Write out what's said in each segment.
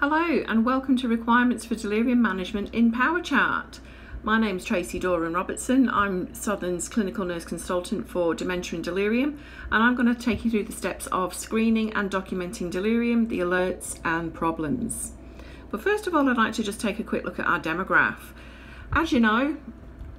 Hello and welcome to Requirements for Delirium Management in PowerChart. My name is Tracy Doran Robertson. I'm Southern's clinical nurse consultant for dementia and delirium, and I'm going to take you through the steps of screening and documenting delirium, the alerts and problems. But first of all, I'd like to just take a quick look at our demograph. As you know,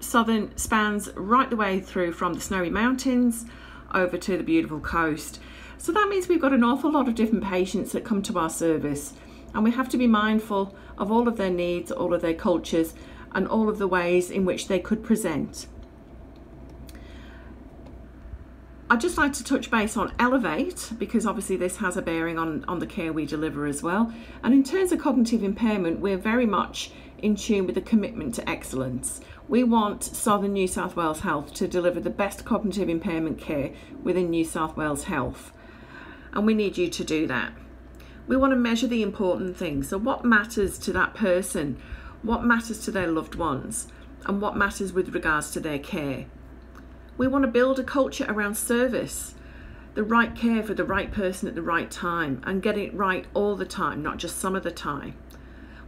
Southern spans right the way through from the snowy mountains over to the beautiful coast. So that means we've got an awful lot of different patients that come to our service. And we have to be mindful of all of their needs, all of their cultures, and all of the ways in which they could present. I'd just like to touch base on Elevate, because obviously this has a bearing on the care we deliver as well. And in terms of cognitive impairment, we're very much in tune with the commitment to excellence. We want Southern New South Wales Health to deliver the best cognitive impairment care within New South Wales Health. And we need you to do that. We want to measure the important things. So what matters to that person, what matters to their loved ones, and what matters with regards to their care. We want to build a culture around service, the right care for the right person at the right time, and get it right all the time, not just some of the time.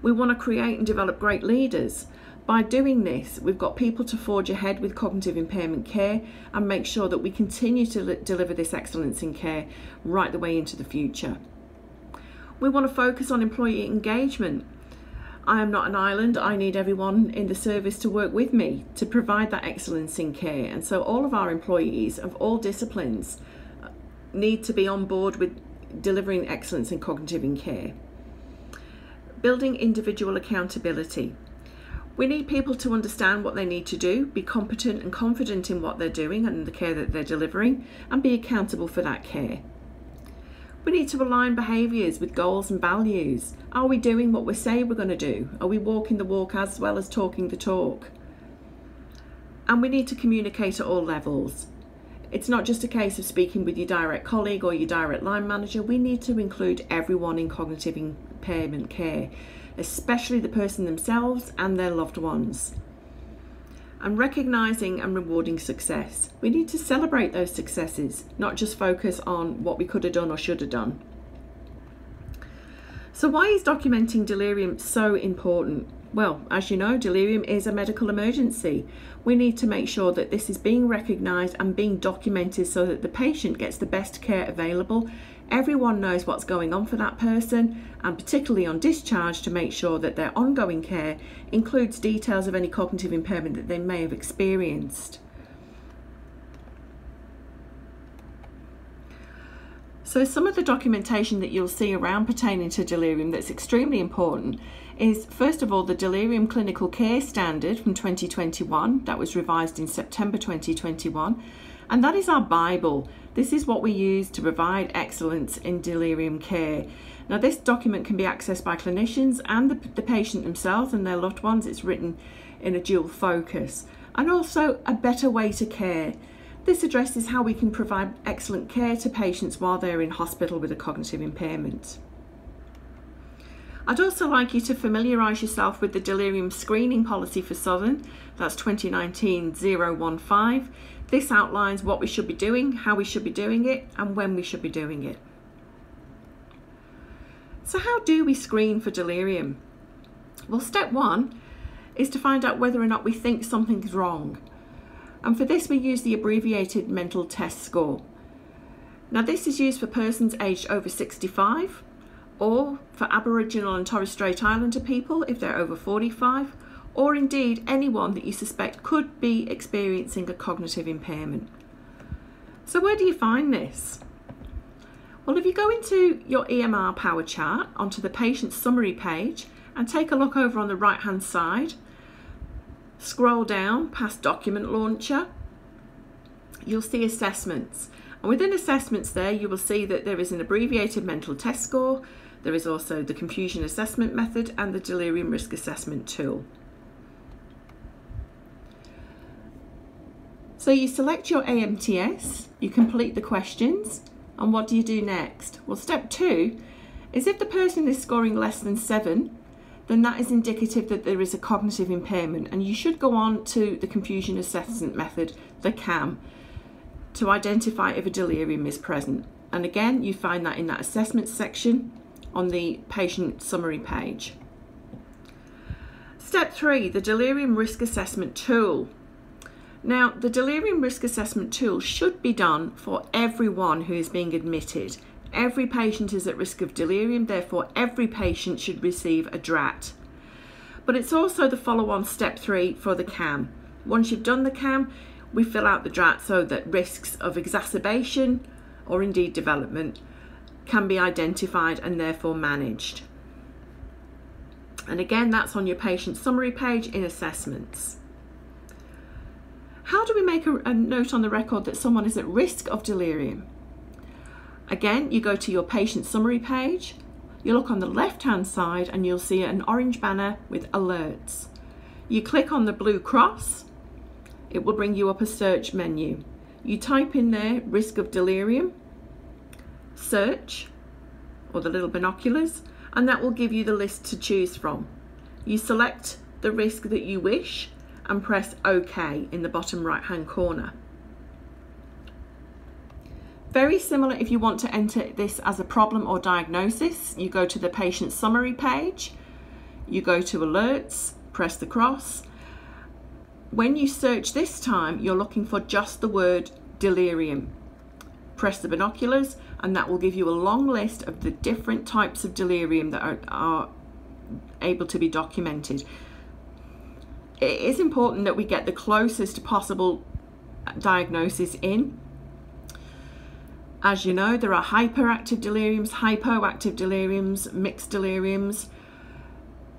We want to create and develop great leaders. By doing this, we've got people to forge ahead with cognitive impairment care and make sure that we continue to deliver this excellence in care right the way into the future. We want to focus on employee engagement. I am not an island. I need everyone in the service to work with me to provide that excellence in care. And so all of our employees of all disciplines need to be on board with delivering excellence in cognitive in care. Building individual accountability. We need people to understand what they need to do, be competent and confident in what they're doing and the care that they're delivering, and be accountable for that care. We need to align behaviours with goals and values. Are we doing what we say we're going to do? Are we walking the walk as well as talking the talk? And we need to communicate at all levels. It's not just a case of speaking with your direct colleague or your direct line manager. We need to include everyone in cognitive impairment care, especially the person themselves and their loved ones. And recognising and rewarding success. We need to celebrate those successes, not just focus on what we could have done or should have done. So why is documenting delirium so important? Well, as you know, delirium is a medical emergency. We need to make sure that this is being recognised and being documented so that the patient gets the best care available. Everyone knows what's going on for that person, and particularly on discharge, to make sure that their ongoing care includes details of any cognitive impairment that they may have experienced. So some of the documentation that you'll see around pertaining to delirium that's extremely important is, first of all, the Delirium Clinical Care Standard from 2021 that was revised in September 2021, and that is our Bible. This is what we use to provide excellence in delirium care. Now, this document can be accessed by clinicians and the patient themselves and their loved ones. It's written in a dual focus, and also a better way to care. This addresses how we can provide excellent care to patients while they're in hospital with a cognitive impairment. I'd also like you to familiarise yourself with the delirium screening policy for Southern. That's 2019-015. This outlines what we should be doing, how we should be doing it, and when we should be doing it. So how do we screen for delirium? Well, step one is to find out whether or not we think something's wrong. And for this, we use the abbreviated mental test score. Now, this is used for persons aged over 65, or for Aboriginal and Torres Strait Islander people if they're over 45, or indeed anyone that you suspect could be experiencing a cognitive impairment. So where do you find this? Well, if you go into your eMR PowerChart onto the patient summary page and take a look over on the right hand side, scroll down past document launcher, you'll see assessments. And within assessments there, you will see that there is an abbreviated mental test score. There is also the confusion assessment method and the delirium risk assessment tool. So you select your AMTS, you complete the questions, and what do you do next? Well, step two is if the person is scoring less than 7, then that is indicative that there is a cognitive impairment, and you should go on to the confusion assessment method, the CAM, to identify if a delirium is present. And again, you find that in that assessment section on the patient summary page. Step 3, the Delirium Risk Assessment Tool. Now, the Delirium Risk Assessment Tool should be done for everyone who is being admitted. Every patient is at risk of delirium, therefore every patient should receive a DRAT. But it's also the follow-on step 3 for the CAM. Once you've done the CAM, we fill out the DRAT so that risks of exacerbation or indeed development can be identified and therefore managed. And again, that's on your patient summary page in assessments. How do we make a note on the record that someone is at risk of delirium? Again, you go to your patient summary page, you look on the left-hand side and you'll see an orange banner with alerts. You click on the blue cross, it will bring you up a search menu. You type in there, risk of delirium, search, or the little binoculars, and that will give you the list to choose from. You select the risk that you wish and press OK in the bottom right-hand corner. Very similar if you want to enter this as a problem or diagnosis. You go to the patient summary page, you go to alerts, press the cross. When you search this time, you're looking for just the word delirium. Press the binoculars and that will give you a long list of the different types of delirium that are able to be documented. It is important that we get the closest possible diagnosis in. As you know, there are hyperactive deliriums, hypoactive deliriums, mixed deliriums.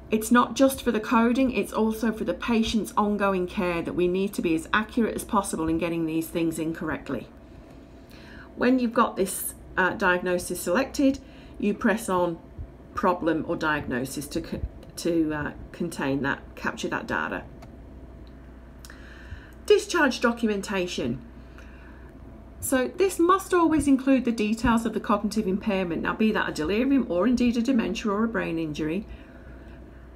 It's not just for the coding, it's also for the patient's ongoing care that we need to be as accurate as possible in getting these things in correctly. When you've got this diagnosis selected, you press on problem or diagnosis to contain that, capture that data. Discharge documentation. So this must always include the details of the cognitive impairment, now be that a delirium or indeed a dementia or a brain injury,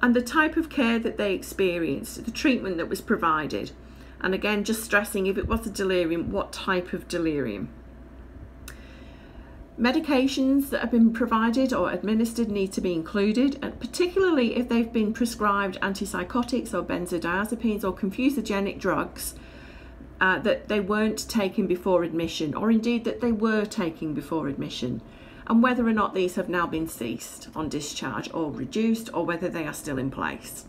and the type of care that they experienced, the treatment that was provided, and again just stressing if it was a delirium, what type of delirium. Medications that have been provided or administered need to be included, and particularly if they've been prescribed antipsychotics or benzodiazepines or confusogenic drugs that they weren't taken before admission, or indeed that they were taking before admission, and whether or not these have now been ceased on discharge or reduced, or whether they are still in place.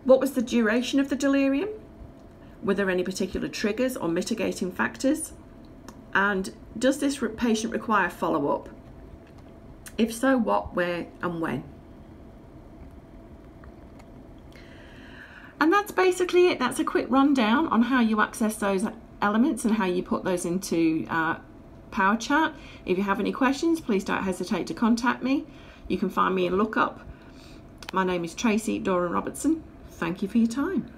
What was the duration of the delirium? Were there any particular triggers or mitigating factors? And does this patient require follow-up? If so, what, where, and when? And that's basically it. That's a quick rundown on how you access those elements and how you put those into PowerChat. If you have any questions, please don't hesitate to contact me. You can find me in Lookup. My name is Tracy Doran Robertson. Thank you for your time.